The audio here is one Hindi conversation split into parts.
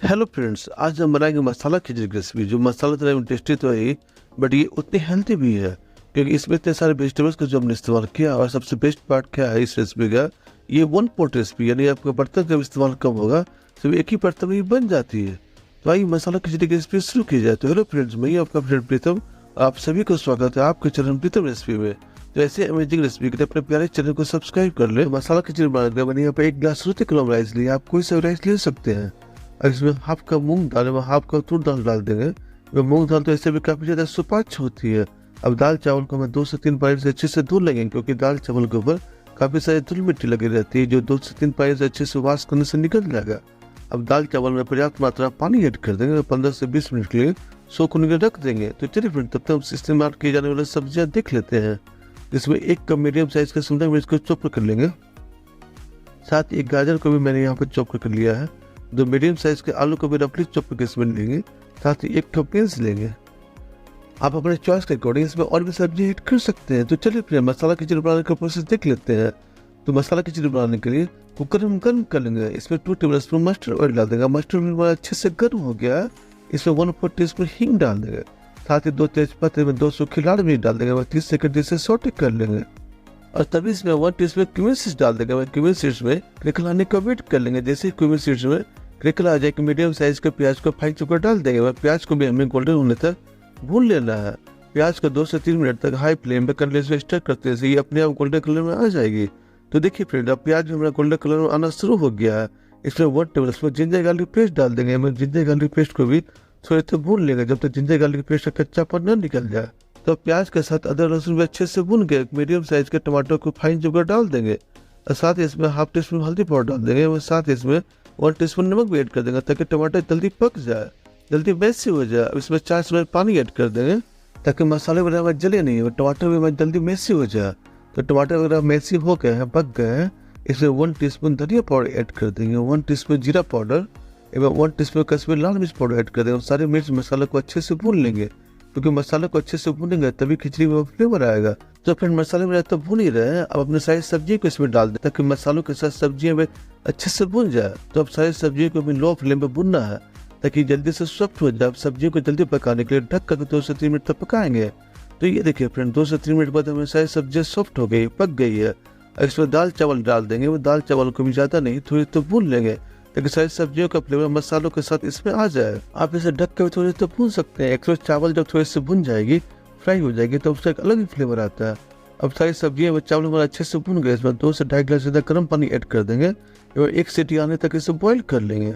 हेलो फ्रेंड्स, आज हम बनाएंगे मसाला खिचड़ी की रेसिपी। जो मसाला तरह में टेस्टी तो है, बट ये उतनी हेल्थी भी है क्योंकि इसमें इतने सारे वेजिटेबल्स का जो हमने इस्तेमाल किया। और सबसे बेस्ट पार्ट क्या है इस रेसिपी का, ये वन पॉट रेसिपी, यानी आपका बर्तन का इस्तेमाल कम होगा, सिर्फ एक ही बर्तन में ये बन जाती है। तो आइए मसाला खिचड़ी की रेसिपी शुरू की जाए। तो हेलो फ्रेंड्स, मैं आपका फ्रेंड प्रीतम, आप सभी को स्वागत है आपके चैनल प्रीतम रेसिपी में। तो ऐसे अमेजिंग रेसिपी के लिए अपने प्यारे चैनल को सब्सक्राइब कर ले। मसाला खिचड़ी बनाने के मैंने यहाँ पे 1 ग्लास सूती कलम राइस लिया, आप कोई सा राइस ले सकते हैं। और इसमें हाफ कप मूंग दाल व हाफ कप तूर दाल डाल देंगे। मूंग दाल तो ऐसे भी काफी ज्यादा सुपाच्य होती है। अब दाल चावल को हमें 2 से 3 पानी से अच्छे से धुल लेंगे, क्योंकि दाल चावल के ऊपर काफी सारी धूल मिट्टी लगी रहती है, जो 2 से 3 पानी से अच्छे से वॉश करने से निकल जाएगा। अब दाल चावल में पर्याप्त मात्रा पानी ऐड कर देंगे और 15 से 20 मिनट के लिए सोख होने के लिए रख देंगे। तो चलिए फ्रेंड, तब तक हम इस्तेमाल किए जाने वाले सब्जियां देख लेते हैं। इसमें 1 कप मीडियम साइज का शिमला मिर्च को चॉप कर लेंगे। साथ ही 1 गाजर को भी मैंने यहाँ पर चॉप कर लिया है। 2 मीडियम साइज के आलू को भी रफली चॉप करके इसमें लेंगे। साथ ही 1 कप बीन्स लेंगे। आप अपने चॉइस के अकॉर्डिंग इसमें और भी सब्जी ऐड कर सकते हैं। तो चलिए फिर मसाला खिचड़ी बनाने का प्रोसेस देख लेते हैं। तो मसाला खिचड़ी बनाने के लिए कुकर में गर्म कर लेंगे। इसमें 2 टेबल स्पून मस्टर्ड ऑयल डाल देंगे। मस्टर्ड ऑयल अच्छे से गर्म हो गया, इसमें 1/4 टीस्पून हींग डाल देंगे। साथ ही 2 तेजपत्ते में 2 सूखी लाल मिर्च डाल देंगे। 30 सेकंड इसे सौटे कर लेंगे और तभी इसमें 1 टीस्पून क्यूमिन सीड्स डाल देंगे। क्यूमिन सीड्स में क्रैकल आने का वेट कर लेंगे। जैसे क्यूमिन सीड्स में क्रैकल आ जाए कि मीडियम साइज के प्याज को फ्राई चुकर डाल देंगे। प्याज को भी हमें गोल्डन होने तक भून लेना है। प्याज को 2 से 3 मिनट तक हाई फ्लेम पे कंटिन्यूअसली स्टर करते हैं, ये अपने आप गोल्डन कलर में आ जाएगी। तो देखिए फ्रेंड, अब प्याज हमारा गोल्डन कलर में आना शुरू हो गया है। इसमें 1 table spoon ginger garlic paste डाल देंगे। हम जिंजर गार्लिक पेस्ट को भी थोड़े तक भून लेंगे, जब तक जिंजर गार्लिक पेस्ट का कच्चापन न निकल जाए। तो प्याज के साथ अदरक लहसुन भी अच्छे से भून के मीडियम साइज के टमाटर को फाइन चुकर डाल देंगे। और साथ ही इसमें 1/2 टीस्पून हल्दी पाउडर डाल देंगे। और साथ ही इसमें 1 टीस्पून नमक भी ऐड कर देंगे, ताकि टमाटर जल्दी पक जाए, जल्दी मैसी हो जाए। अब इसमें 4 चम्मच पानी ऐड कर देंगे, ताकि मसाले वगैरह में जले नहीं और टमाटर भी हमारे जल्दी मैसी हो जाए। तो टमाटर वगैरह मैसी हो गए हैं, पक गए हैं। इसमें 1 टीस्पून धनिया पाउडर ऐड कर देंगे, 1 टीस्पून जीरा पाउडर एवं 1 टीस्पून कश्मीरी लाल मिर्च पाउडर ऐड कर देंगे। सारे मिर्च मसाले को अच्छे से भून लेंगे, क्योंकि मसाले को अच्छे से भूनेंगे तभी खिचड़ी में फ्लेवर आएगा। तो फिर मसाले में तो भून ही रहे हैं, अब अपने सारी सब्जी को इसमें डाल दें, ताकि मसालों के साथ सब्जियां में अच्छे से भून जाए। तो अब सारी सब्जियों को भी लो फ्लेम पे भूनना है, ताकि जल्दी से सॉफ्ट हो जाए। सब्जियों को जल्दी पकाने के लिए ढक कर 2 से 3 मिनट तक पकाएंगे। तो ये देखिए फ्रेंड, 2 से 3 मिनट बाद हमें सारी सब्जियां सॉफ्ट हो गई, पक गई है। इसमें दाल चावल डाल देंगे। वो दाल चावल को भी ज्यादा नहीं, थोड़ी तो भून लेंगे, ताकि सारी सब्जियों का फ्लेवर मसालों के साथ इसमें आ जाए। आप इसे ढक कर थोड़ी तो भून सकते हैं। एक्स्ट्रा चावल जब थोड़ी से भून जाएगी, फ्राई हो जाएगी, तो उसका एक अलग ही फ्लेवर आता है। अब सारी सब्जियां व चावल हमारा अच्छे से भून गए। इसमें 2 से 2.5 गिलास ज्यादा गर्म पानी ऐड कर देंगे और 1 सीटी आने तक इसे बॉईल कर लेंगे।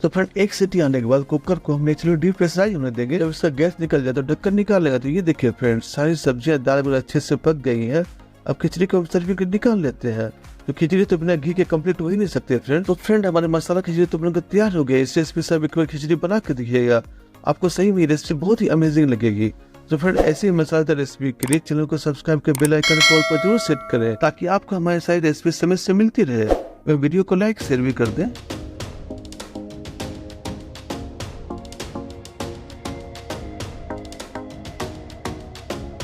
तो फ्रेंड, 1 सीटी आने के बाद कुकर को हम नेचुरली डीप्रेशराइज होने देंगे। जब इसका गैस निकल जाए तो ढक्कन निकाल लेगा। तो ये देखिए फ्रेंड, सारी सब्जियां दाल में अच्छे से पक गई है। अब खिचड़ी को सर्विंग के निकाल लेते हैं। तो खिचड़ी तो बिना घी के कंप्लीट हो ही नहीं सकते फ्रेंड। तो फ्रेंड, हमारे मसाला खिचड़ी तो बनकर तैयार हो गया। इस रेसिपी से एक बार खिचड़ी बना के दिखिएगा, आपको सही में रेसिपी बहुत ही अमेजिंग लगेगी। तो फ्रेंड, ऐसी मसालेदार रेसिपी के लिए चैनल को सब्सक्राइब कर बेल आइकन कॉल पर जरूर सेट करें, ताकि आपको हमारी सारी रेसिपी समय से मिलती रहे। वीडियो को लाइक शेयर भी कर दें।